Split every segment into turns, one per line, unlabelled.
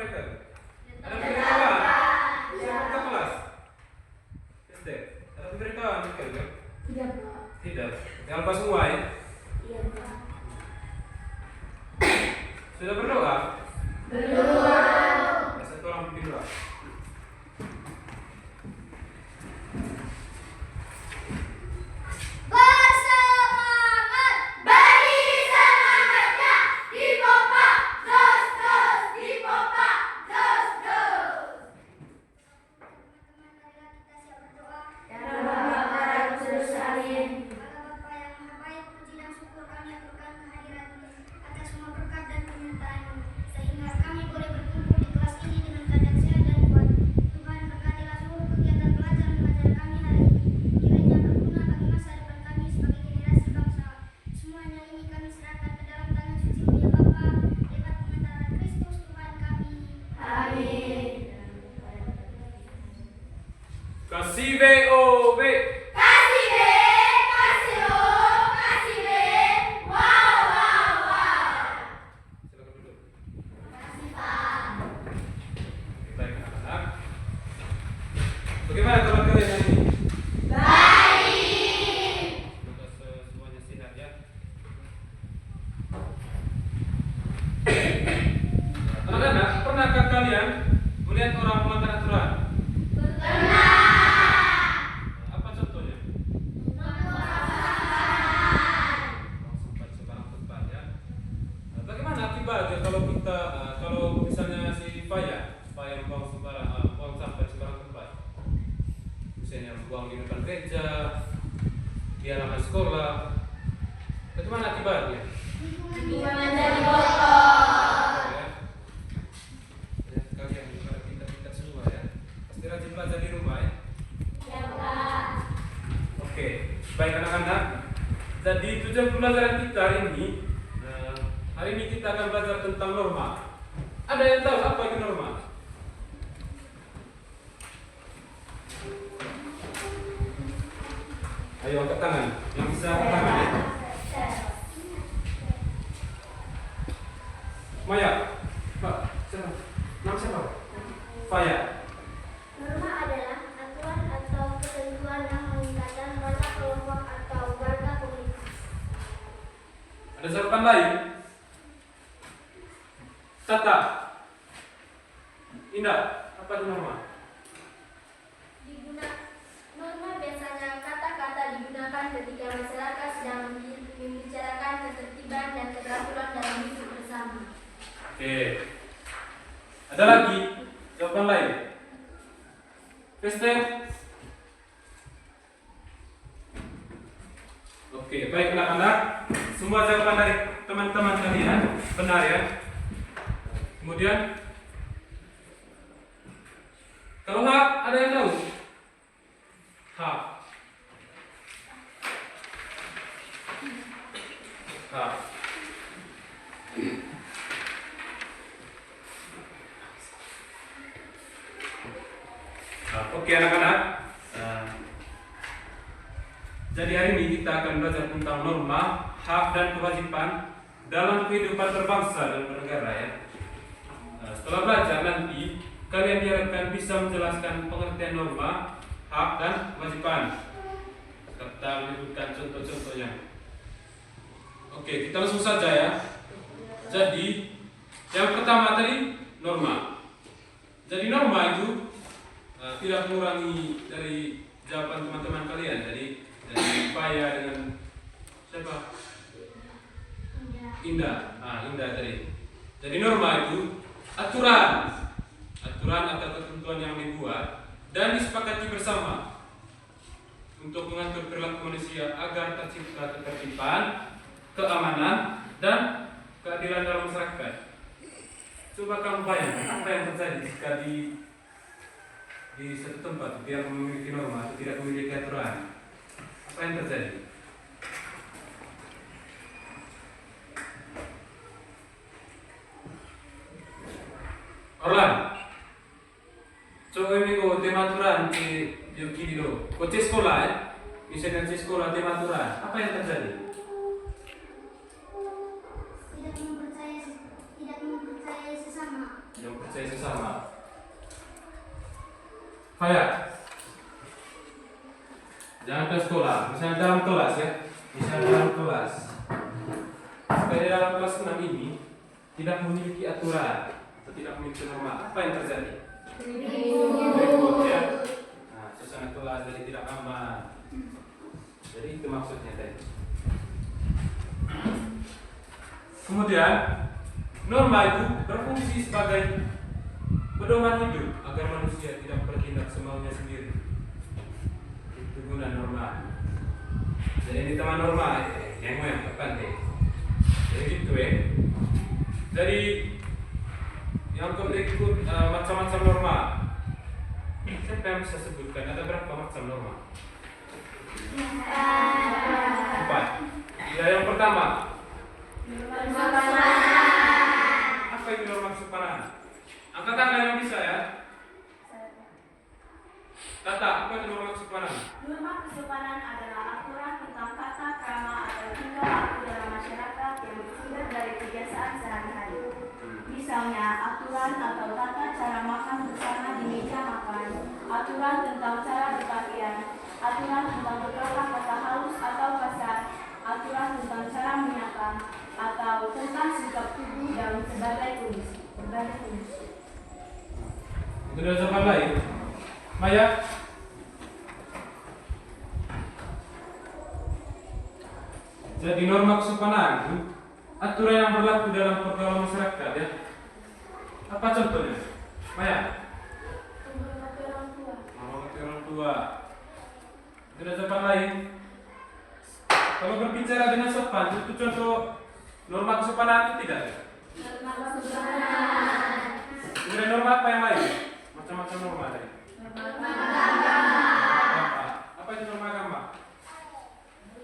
mereka? Ada pemberitahuan? Satu kelas? SD? Ada pemberitahuan mereka juga?
Tidak, Pak.
Tidak. Jangan lupa semua ya.
Iya, Pak.
Sudah berdoa?
Berdoa.
Satu orang pimpin doa.
Bersemangat, beri semangatnya, dipompa, terus terus, dipompa, terus terus. Teman-teman, marilah kita siap berdoa.
Ya Bapa para kudus sekalian,
Allah Bapa yang Maha Baik, puji dan syukur kami aturkan kehadiran-Mu atas semua berkat dan penyertaan-Mu, sehingga kami boleh berkumpul di kelas ini dengan keadaan sehat dan kuat. Tuhan, berkatilah seluruh kegiatan belajar mengajar kami hari ini, kiranya berguna bagi masa depan kami sebagai generasi bangsa. Semuanya ini kami serahkan ke dalam tangan suci-Mu ya Bapa, lewat pengantaran Kristus Tuhan kami.
amin.
Kasih BOB.
Kasih B, kasih O, kasih B, wow wow wow.
Silakan duduk.
Kasih Pak.
Baik anak-anak. Bagaimana kabar kalian hari ini?
Baik.
Semoga semuanya sehat ya. Anak-anak, pernahkah kalian melihat orang melanggar aturan? Apa contohnya? Buang sampah di sembarang tempat ya. Bagaimana akibatnya kalau kita kalau misalnya si Faya buang sampah di sembarang tempat? Misalnya buang di depan gereja, di halaman sekolah. Bagaimana akibatnya?
Lingkungan jadi kotor.
Ya. Ya, kalian pada pintar-pintar semua ya. Pasti rajin belajar di rumah ya.
Ya Pak.
Oke, baik anak-anak. Jadi tujuan pembelajaran kita hari ini kita akan belajar tentang norma. Ada yang tahu apa itu norma? Ayo angkat tangan. Yang bisa angkat tangan ya. Maya, Pak, siapa? Nama siapa? Faya.
Norma adalah aturan atau ketentuan yang mengikat anggota kelompok atau warga komunitas.
Ada jawaban lain? Tata. Indah, apa itu norma?
Norma biasanya kata-kata digunakan ketika masyarakat sedang membicarakan ketertiban dan keteraturan dalam hidup bersama.
Oke. Ada lagi jawaban lain? Kristen? Oke, baik anak-anak. Semua jawaban dari teman-teman kalian benar ya. Kemudian kalau hak ada yang tahu? Hak. Hak. Oke anak-anak. Jadi hari ini kita akan belajar tentang norma, hak dan kewajiban dalam kehidupan berbangsa dan bernegara ya. Setelah belajar nanti kalian diharapkan bisa menjelaskan pengertian norma, hak dan kewajiban serta menyebutkan contoh-contohnya. Oke, kita langsung saja ya. Jadi yang pertama tadi norma. Jadi norma itu tidak mengurangi dari jawaban teman-teman kalian. Jadi dari Faya dengan siapa? Indah. Indah tadi. Jadi norma itu aturan atau ketentuan yang dibuat dan disepakati bersama untuk mengatur perilaku manusia agar tercipta ketertiban, keamanan, dan keadilan dalam masyarakat. Coba kamu bayangkan apa yang terjadi jika di satu tempat tidak memiliki norma, tidak memiliki aturan. Apa yang terjadi? Orlan, coba ini kau tema aturan di kiri lo. Kau cek sekolah ya, misalnya cek sekolah tema aturan. Apa yang terjadi?
Tidak mempercayai sesama.
Yang percaya sesama. Kayak jangan ke sekolah, misalnya dalam kelas ya, misalnya dalam kelas. Supaya dalam kelas 6 ini tidak memiliki aturan atau tidak memiliki norma, apa yang terjadi? Ribut ya. Nah, suasana kelas jadi tidak aman. Jadi itu maksudnya tadi. Kemudian norma itu berfungsi sebagai pedoman hidup agar manusia tidak bertindak semaunya sendiri. Itu guna norma. Jadi ini teman norma yang penting. Jadi gitu ya. Jadi yang berikut macam-macam norma. Siapa yang bisa sebutkan ada berapa macam norma? 4. Ya, yang pertama. Apa itu norma kesopanan? Angkat tangan yang bisa ya. Tata, apa itu norma kesopanan?
Norma kesopanan adalah aturan tentang tata krama atau tingkah laku dalam masyarakat yang bersumber dari kebiasaan sehari-hari. Misalnya, aturan atau tata cara makan bersama di meja makan, aturan tentang cara berpakaian, aturan tentang beberapa kata halus atau kasar, aturan tentang cara menyapa, atau tentang sikap tubuh dalam berbagai kondisi.
Ada jawaban lain? Maya? Jadi norma kesopanan itu aturan yang berlaku dalam pergaulan masyarakat ya. Apa contohnya? Maya?
Menghormati orang tua.
Menghormati orang tua. Ada jawaban lain? Kalau berbicara dengan sopan, itu contoh norma kesopanan itu tidak?
Norma kesopanan.
Kemudian norma apa yang lain? Macam-macam norma tadi.
Norma
Apa itu norma agama?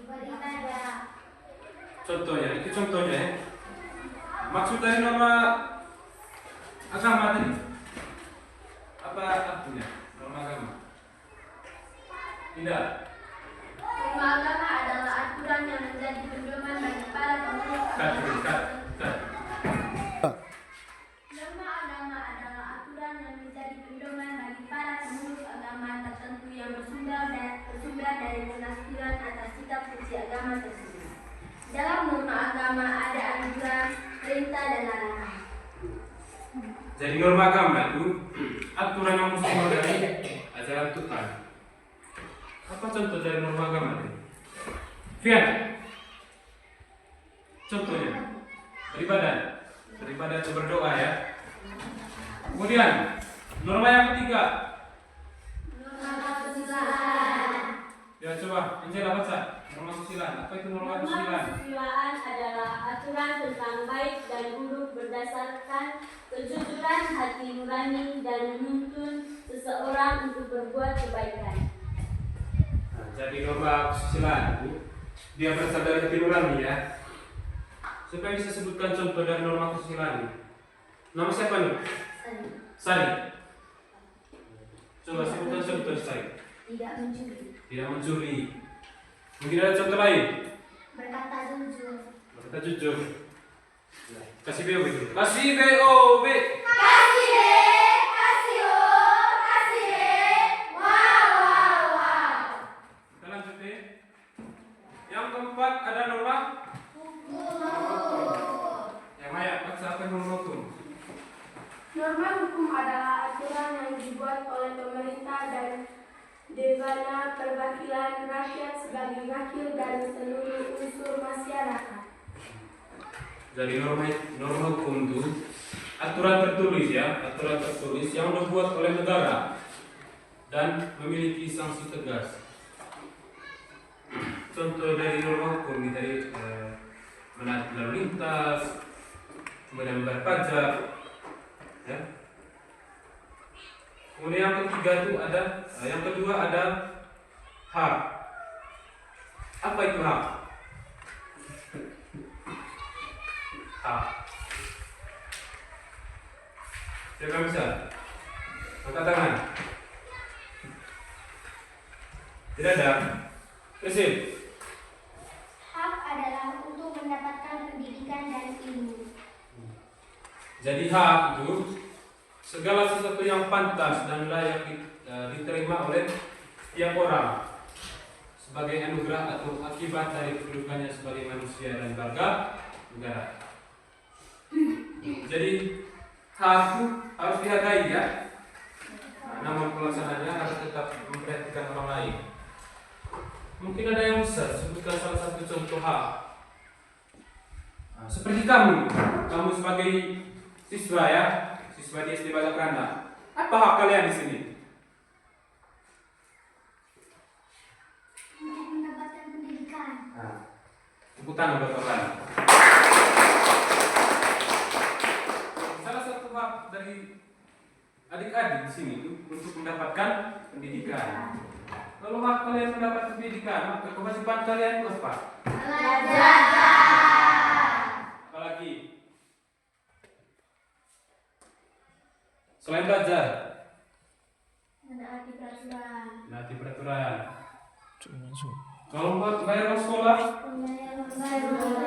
beribadah.
Contohnya, itu contohnya ya. Maksud dari norma agama tadi? Apa artinya? Norma agama? Tidak.
Norma agama adalah aturan yang menjadi pedoman bagi para pemeluk agama. Norma agama adalah aturan yang menjadi pedoman bagi para pemeluk agama tertentu yang bersumber dari penafsiran atas kitab suci agama tersebut. Dalam norma agama ada anjuran, perintah dan larangan.
Jadi norma agama itu aturan yang bersumber dari ajaran Tuhan. Apa contoh dari norma agama itu? Fian, contohnya beribadah atau berdoa ya. Kemudian norma yang ketiga.
Norma kesusilaan.
Ya coba, Angela baca norma kesusilaan. Apa itu norma kesusilaan?
Kesusilaan adalah aturan tentang baik dan buruk berdasarkan kejujuran hati nurani dan menuntun seseorang untuk berbuat kebaikan.
Nah, jadi norma kesusilaan itu dia berasal dari hati nurani ya. Siapa yang bisa sebutkan contoh dari norma kesusilaan ini? Nama siapa nih? Sari. Coba sebutkan contoh Sari.
Tidak mencuri.
Tidak mencuri. Mungkin ada contoh lain.
Berkata jujur.
Berkata jujur. Kasih BOB. Kasih BOB. Kita lanjut ya. Yang keempat ada norma. Yang Maya, baca apa norma hukum?
Norma hukum adalah aturan yang dibuat oleh pemerintah dan Dewan Perwakilan Rakyat sebagai wakil dari seluruh unsur masyarakat.
Jadi norma hukum itu aturan tertulis ya, aturan tertulis yang dibuat oleh negara dan memiliki sanksi tegas. Contoh dari norma hukum dari menaati lalu lintas, kemudian membayar pajak, ya. Kemudian yang ketiga itu ada, yang kedua ada hak. Apa itu hak? Hak. Siapa yang bisa? Angkat tangan. Tidak ada. Kesil.
Hak adalah untuk mendapatkan pendidikan dan ilmu.
Jadi hak itu segala sesuatu yang pantas dan layak diterima oleh setiap orang sebagai anugerah atau akibat dari kedudukannya sebagai manusia dan warga negara. Jadi hak itu harus dihargai ya. Namun pelaksanaannya harus tetap memperhatikan orang lain. Mungkin ada yang bisa sebutkan salah satu contoh hak. Seperti kamu sebagai siswa ya, siswa di SD Balakranda. Apa hak kalian di sini?
Untuk mendapatkan pendidikan.
Tepuk tangan buat kalian. Salah satu hak dari adik-adik di sini itu untuk mendapatkan pendidikan. Kalau hak kalian mendapat pendidikan, maka kewajiban kalian itu apa? Apalagi? Selain belajar,
Menaati peraturan.
menaati peraturan. Kalau buat bayar uang sekolah,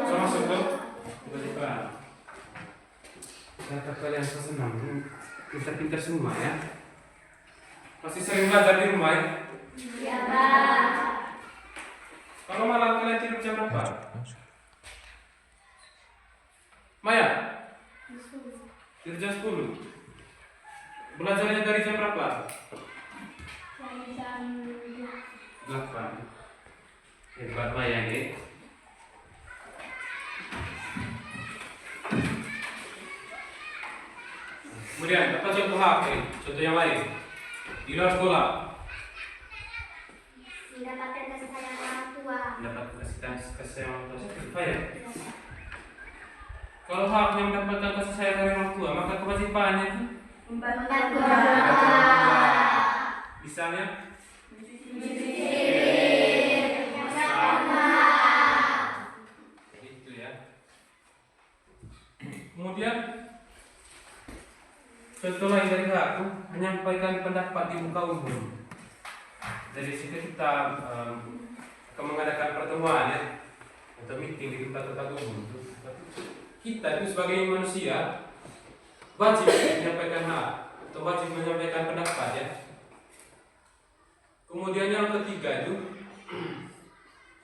termasuk ke kewajiban. Ternyata kalian senang, pintar-pintar semua ya. Masih sering belajar di rumah ya?
Iya, Pak.
Kalau malam kalian tidur jam berapa? Maya? Tidur jam 10. Belajarnya dari jam berapa?
Dari jam
8. Hebat Maya nih. Kemudian apa contoh hak ini? Contoh yang lain di luar sekolah.
Mendapatkan kasih sayang orang tua.
Mendapat kasih sayang orang tua. Apa ya? Kalau hak yang mendapatkan kasih sayang dari orang tua, maka kewajibannya itu
membantu
misalnya itu ya. Kemudian contoh lain dari hak itu menyampaikan pendapat di muka umum. Dari situ kita akan mengadakan pertemuan ya atau meeting di tempat-tempat umum. Kita itu sebagai manusia wajib menyampaikan hak atau wajib menyampaikan pendapat ya. Kemudian yang ketiga itu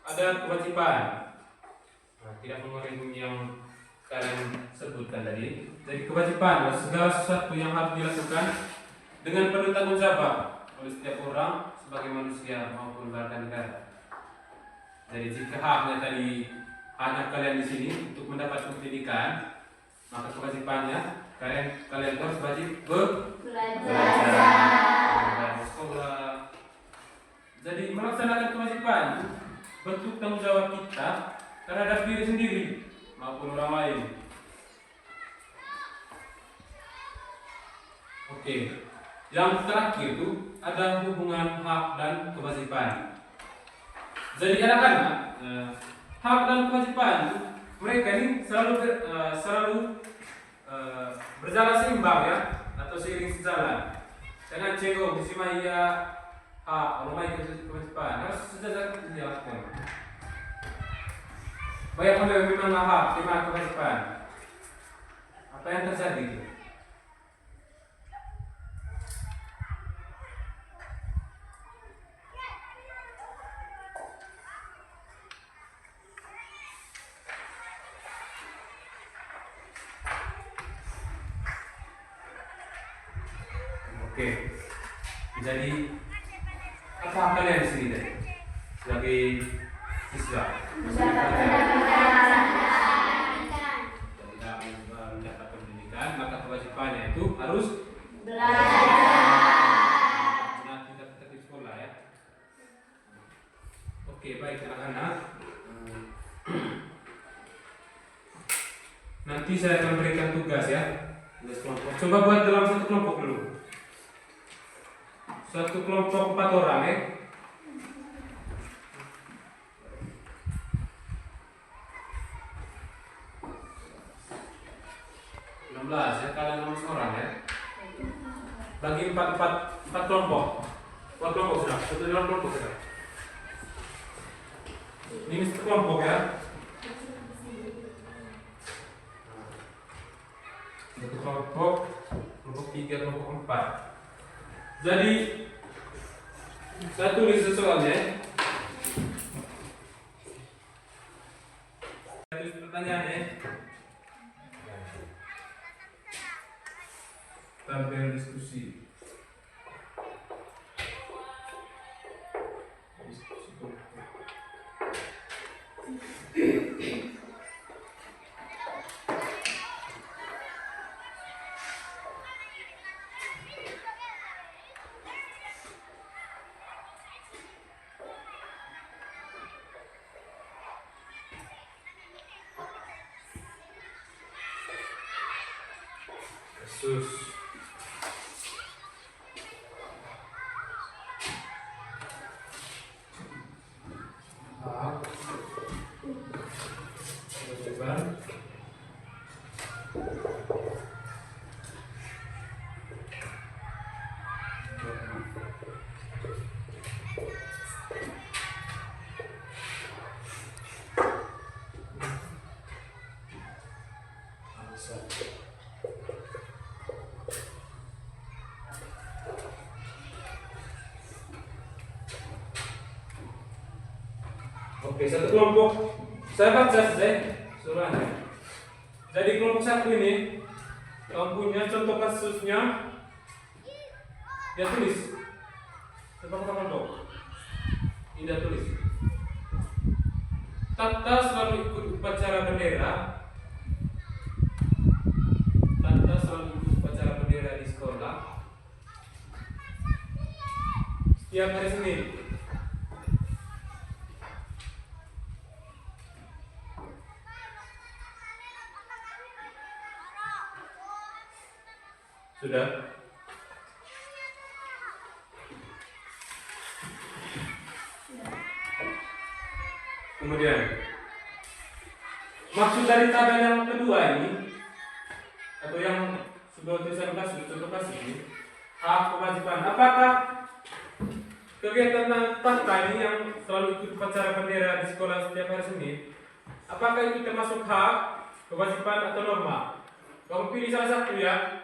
ada kewajiban. Tidak mengurangi yang kalian sebutkan tadi. Jadi kewajiban segala sesuatu yang harus dilakukan dengan penuh tanggung jawab oleh setiap orang sebagai manusia maupun warga negara. Jadi jika haknya tadi hanya kalian di sini untuk mendapat pendidikan, maka kewajibannya kalian harus wajib belajar sekolah. Jadi melaksanakan kewajiban bentuk tanggung jawab kita terhadap diri sendiri maupun orang lain. Oke, yang terakhir itu ada hubungan hak dan kewajiban. Jadi anak-anak, hak dan kewajiban mereka ini selalu berjalan seimbang ya, atau seiring sejalan. Jangan cengok di sini ya hak, orang lain kewajiban harus sejajar dilakukan. Banyak orang memang hak, memang kewajiban. Apa yang terjadi? Oke, jadi apa kalian di sini deh sebagai siswa? Ketika mendapat pendidikan, maka kewajibannya itu harus belajar. Tidak tetap di sekolah ya. Oke, baik anak-anak. Nanti saya akan berikan tugas ya. Tugas kelompok. Coba buat dalam satu kelompok dulu. Satu kelompok 4 orang ya. Ya, kalian 16 orang ya. Bagi 4 kelompok. 4 kelompok sudah. Satu dalam kelompok sudah. Ini satu kelompok ya. Satu kelompok kelompok 3, kelompok 4. Jadi saya tulis soalnya. Saya tulis pertanyaannya. Tabel diskusi. Kasus. Kewajiban. Oke, satu kelompok. Saya baca saja surahnya. Jadi kelompok 1 ini punya contoh kasusnya. Dia tulis. Coba kelompok. Tidak tulis. Tata selalu ikut upacara bendera. Tata selalu ikut upacara bendera di sekolah. Setiap hari Senin. Sudah? Kemudian maksud dari tabel yang kedua ini atau yang sebuah tulisan kasus, contoh kasus ini hak kewajiban. Apakah kegiatan tata ini yang selalu ikut upacara bendera di sekolah setiap hari Senin, apakah itu termasuk hak, kewajiban atau norma? Kamu pilih salah satu ya.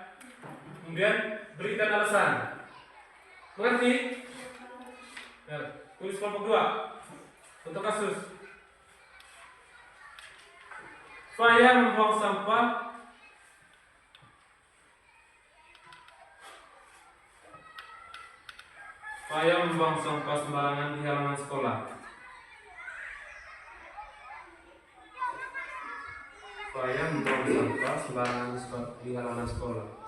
Kemudian berikan alasan. Mengerti? Ya, tulis kelompok 2 untuk kasus. Saya membuang sampah. Saya membuang sampah sembarangan di halaman sekolah. Saya membuang sampah sembarangan di halaman sekolah.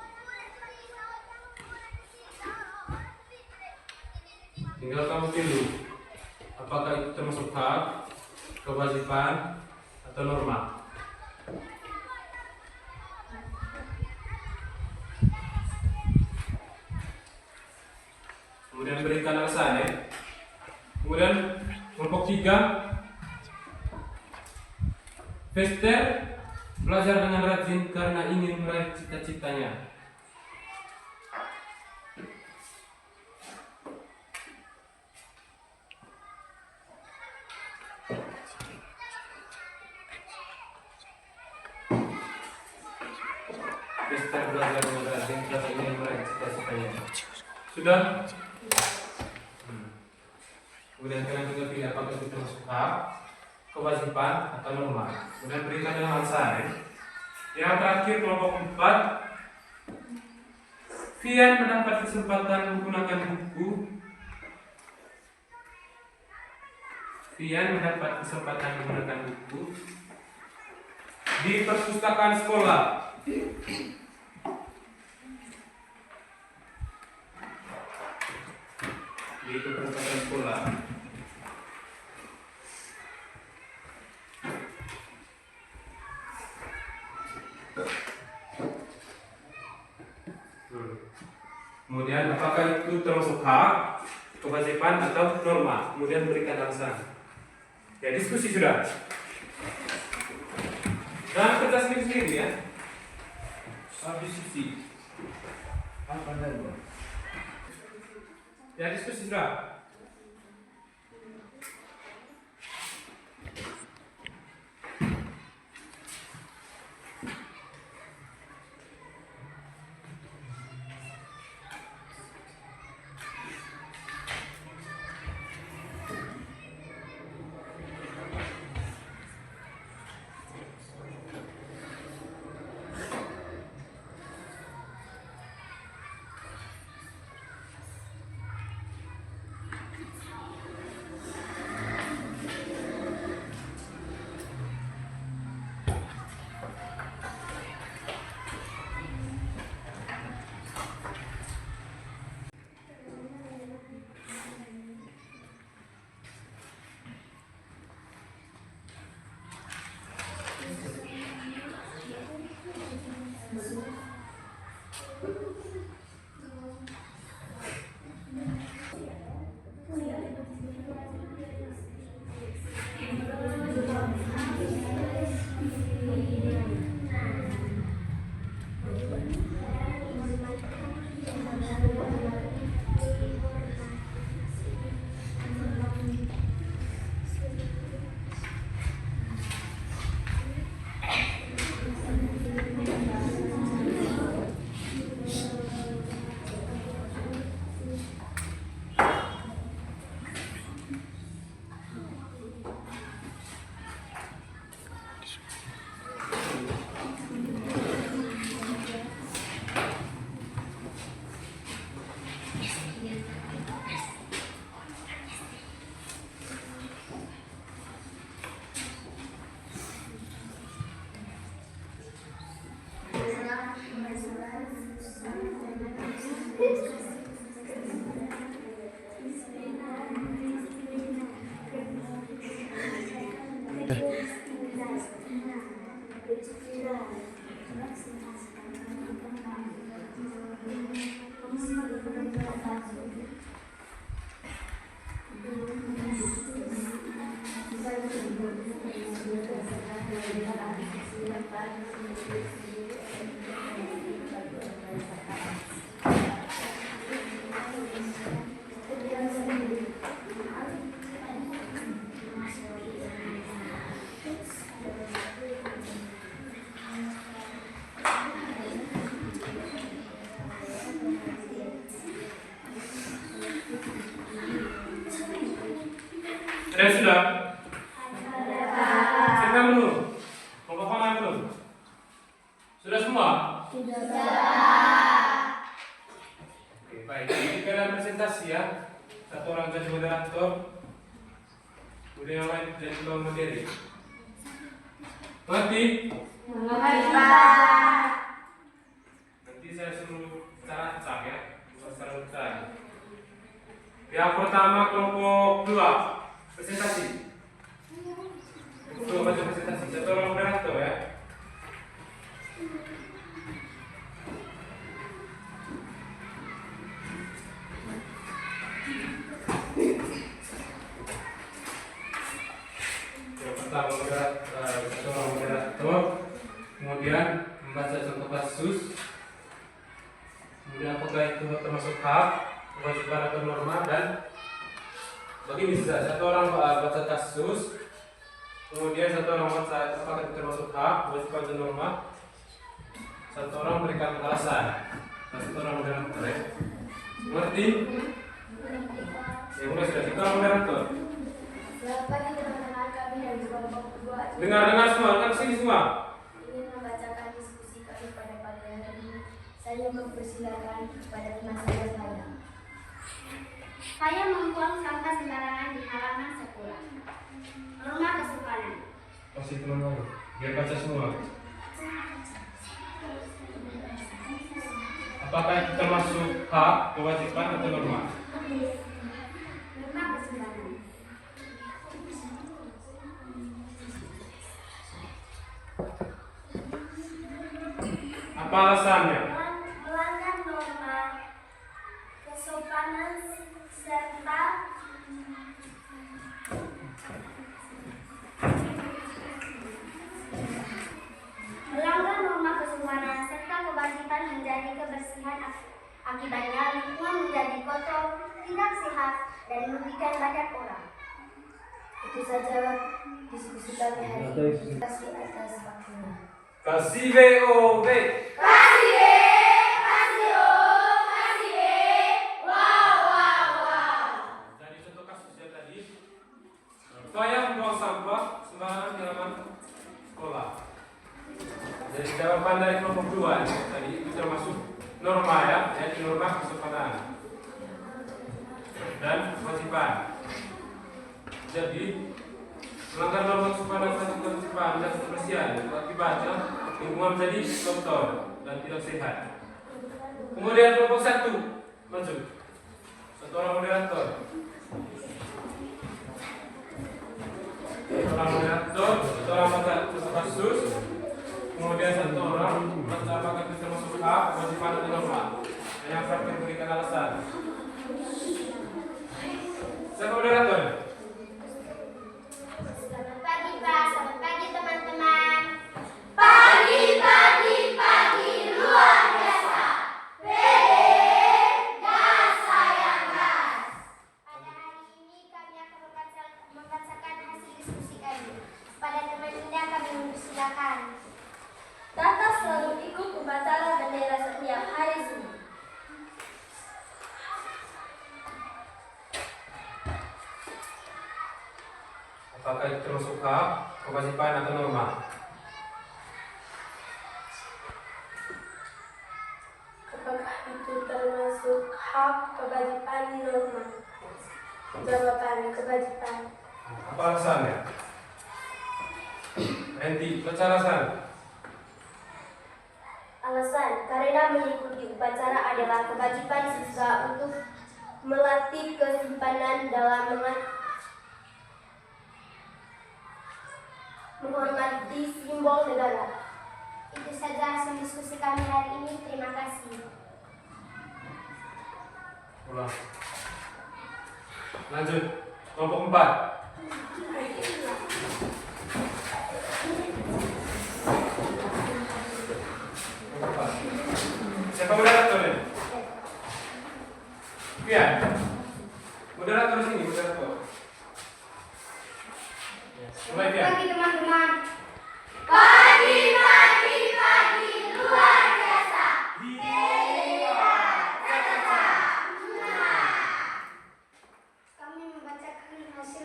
Tinggal kamu pilih apakah itu termasuk hak, kewajiban, atau norma. Kemudian berikan alasan ya. Kemudian kelompok 3, Vester belajar dengan rajin karena ingin meraih cita-citanya. Vester belajar dengan rajin karena ingin meraih cita-citanya. Sudah? Kemudian kalian tinggal pilih apakah itu termasuk hak, kewajiban, atau norma. Kemudian berikan dengan alasan ya. Yang terakhir kelompok 4, Fian mendapat kesempatan menggunakan buku. Fian mendapat kesempatan menggunakan buku di perpustakaan sekolah. Di perpustakaan sekolah. Kemudian apakah itu termasuk hak, kewajiban, atau norma? Kemudian berikan alasan. Ya, diskusi sudah. Dan kerja sendiri ya. Diskusi. Apa lagi? Ya, diskusi sudah. Sudah? Siapkan dulu. Pokoknya belum? Sudah semua? Oke, baik. Jadi kalian presentasi ya. Satu orang jadi moderator. Kemudian yang lain jadi ketua materi. Mengerti? Nanti saya suruh cara acak ya. Bukan secara urutan. Yang pertama kelompok 2. Presentasi. Untuk baca presentasi. Satu orang moderator ya. Yang pertama satu orang moderator. Kemudian membaca contoh kasus. Kemudian apakah itu termasuk hak, kewajiban atau norma, dan begini saja, satu orang baca kasus, kemudian satu orang baca apakah itu termasuk hak, kewajiban dan norma, satu orang memberikan alasan, dan satu orang moderator ya. Mengerti? Ya mulai sudah, kita orang moderator.
Selamat pagi teman-teman kami dari kelompok 2.
Dengar semua, kan sini semua.
Ingin membacakan diskusi kami pada pagi hari ini. Saya mempersilakan kepada teman saya. Saya membuang sampah sembarangan di halaman sekolah. Norma kesopanan.
Kasih teman-teman, biar baca semua. Apakah itu termasuk hak, kewajiban atau norma?
Norma kesopanan.
Apa alasannya?
Melanggar norma kesopanan serta kewajiban menjadi kebersihan, akibatnya lingkungan menjadi kotor, tidak sehat, dan merugikan banyak orang. Itu saja diskusi kami hari ini. Terima kasih atas waktunya.
Kasih VOV. Jadi contoh kasus yang tadi, saya membuang sampah sembarangan di halaman sekolah. Jadi jawaban dari kelompok 2 tadi itu termasuk norma ya, jadi norma kesopanan dan kewajiban. Jadi melanggar norma kesopanan dan kewajiban dan kebersihan itu akibatnya lingkungan menjadi kotor dan tidak sehat. Kemudian kelompok 1 maju. Satu orang moderator. Satu orang moderator, satu orang baca kasus. Kemudian satu orang baca apakah itu termasuk hak, kewajiban atau norma. Yang sampai memberikan alasan. Siapa moderator?
Selamat pagi Pak, selamat pagi teman-teman.
Pagi luar biasa. Gas sayang gas.
Pada hari ini kami akan membacakan hasil diskusi kami. Pada teman Indah kami mempersilakan.
Tata selalu ikut upacara bendera setiap hari Jumat.
Apakah itu termasuk hak, kewajiban atau norma?
Apakah itu termasuk Hak, kewajiban, norma. Jawaban, kewajiban.
Apa alasannya? Henti, baca alasan.
Alasan, karena mengikuti upacara adalah kewajiban siswa untuk melatih kesimpanan dalam menghormati simbol negara.
Itu saja hasil diskusi kami hari ini. Terima kasih.
Ulang. Lanjut. Kelompok 4. Siapa moderatornya? Iya. Moderator sini, moderator. Mulai ya.
Pagi teman-teman.
Pagi luar biasa.
Kami membacakan hasil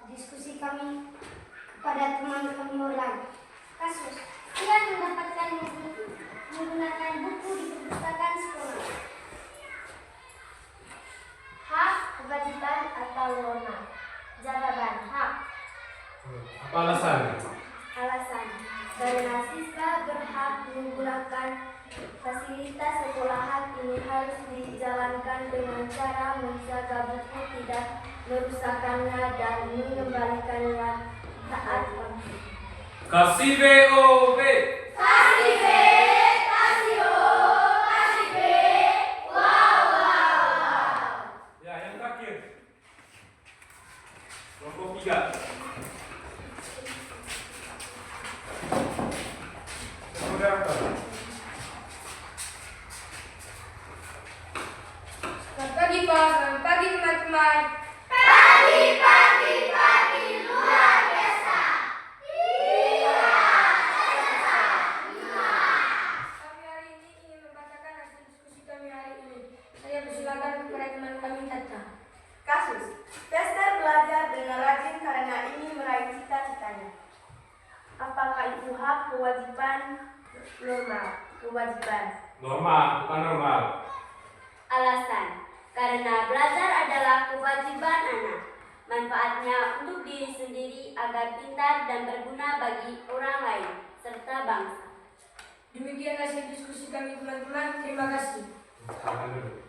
diskusi kami kepada teman-teman Morlan. Kasus, ia mendapatkan menggunakan buku di perpustakaan sekolah.
Hak, kewajiban atau norma. Jawaban, hak.
Apa alasannya?
Alasan, karena siswa berhak menggunakan fasilitas sekolahan ini harus dijalankan dengan cara menjaga buku tidak merusakkannya dan mengembalikannya saat waktu.
Kasih BOB.
Kasih B, kasih O, kasih B, wow.
Ya, yang terakhir. Kelompok 3. Moderator.
Selamat pagi Pak, selamat pagi teman-teman.
Pagi luar biasa.
Kami hari ini ingin membacakan hasil diskusi kami hari ini. Saya persilakan kepada teman kami Tata.
Kasus, Tester belajar dengan rajin karena ingin meraih cita-citanya. Apakah itu hak, kewajiban, norma? Kewajiban.
Normal, bukan normal.
Alasan, karena belajar adalah kewajiban anak. Manfaatnya untuk diri sendiri agar pintar dan berguna bagi orang lain serta bangsa.
Demikian hasil diskusi kami teman-teman. Terima kasih.
Silakan dulu.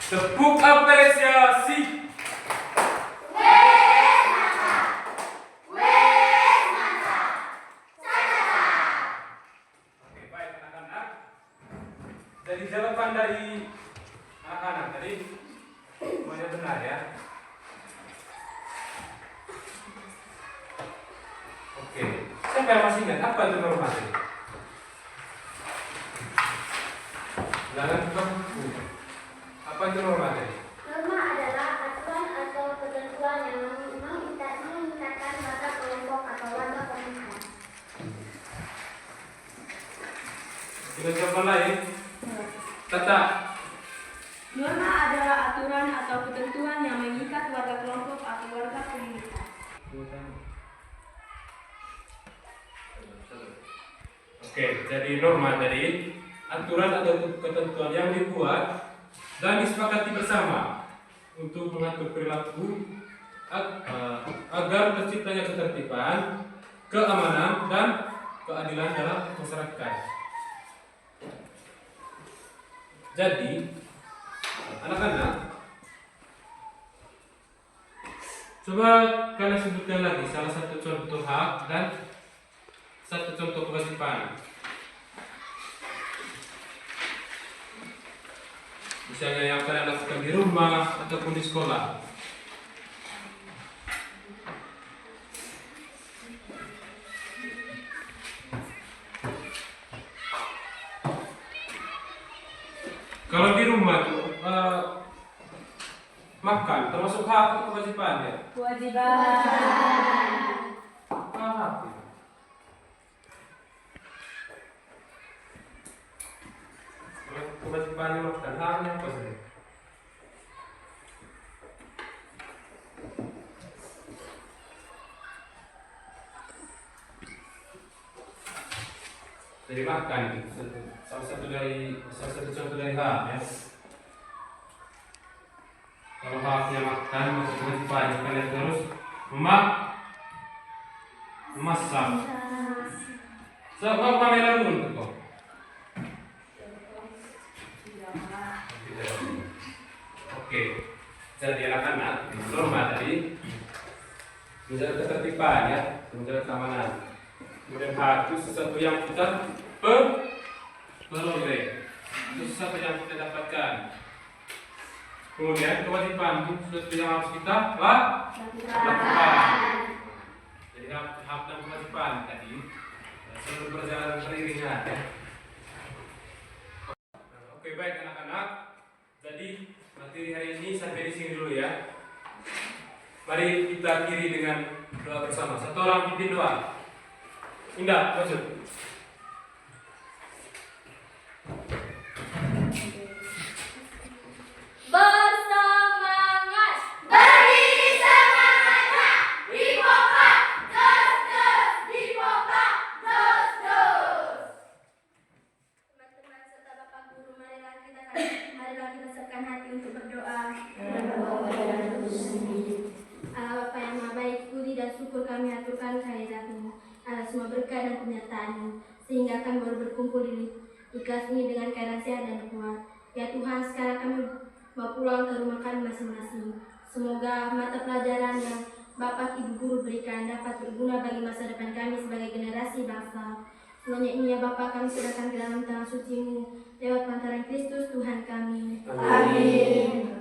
Tepuk apresiasi. Oke, baik anak-anak. Dari jawaban dari anak-anak tadi semuanya benar ya. Oke, siapa yang masih ingat apa itu norma tadi? Jangan buka buku. Apa itu norma tadi?
Norma adalah aturan atau ketentuan yang mengikat warga kelompok atau warga komunitas.
Kita jawaban lain. Tata.
Norma adalah aturan atau ketentuan yang mengikat warga kelompok atau warga komunitas.
Oke, jadi norma tadi aturan atau ketentuan yang dibuat dan disepakati bersama untuk mengatur perilaku agar terciptanya ketertiban, keamanan, dan keadilan dalam masyarakat. Jadi, anak-anak, coba kalian sebutkan lagi salah satu contoh hak dan satu contoh kewajiban. Misalnya yang kalian lakukan di rumah ataupun di sekolah. Kalau di rumah tuh makan termasuk hak atau kewajiban ya?
Kewajiban.
Hak. Kewajiban makan haknya apa sih? Jadi makan itu salah satu contoh dari hak ya. Kalau haknya makan, maka kewajibannya kalian terus memasak. Sebab kamera dulu kok. Oke, jadi anak-anak norma tadi menjaga ketertiban ya, menjaga keamanan. Kemudian hak itu sesuatu yang kita peroleh, itu sesuatu yang kita dapatkan. Kemudian kewajiban itu sesuatu yang harus kita lakukan. Jadi hak dan kewajiban tadi selalu berjalan beriringan ya. Oke, baik anak-anak. Jadi materi hari ini sampai di sini dulu ya. Mari kita akhiri dengan doa bersama. Satu orang pimpin doa. Indah, masuk.
Bersemangat, berdiri semangatlah, dipopak, dipopak,
Teman-teman serta Bapak Guru, marilah kita siapkan hati untuk berdoa. Allah Bapa yang Maha Baik, puji dan syukur kami aturkan kehadirat-Mu atas semua berkat dan penyertaan-Mu, sehingga kami baru berkumpul di kelas ini dengan keadaan sehat dan kuat. Ya Tuhan, sekarang kami mau pulang ke rumah kami masing-masing. Semoga mata pelajaran yang Bapak Ibu Guru berikan dapat berguna bagi masa depan kami sebagai generasi bangsa. Semuanya ini ya Bapak, kami serahkan ke dalam tangan suci-Mu lewat pantaran Kristus Tuhan kami.
Amin.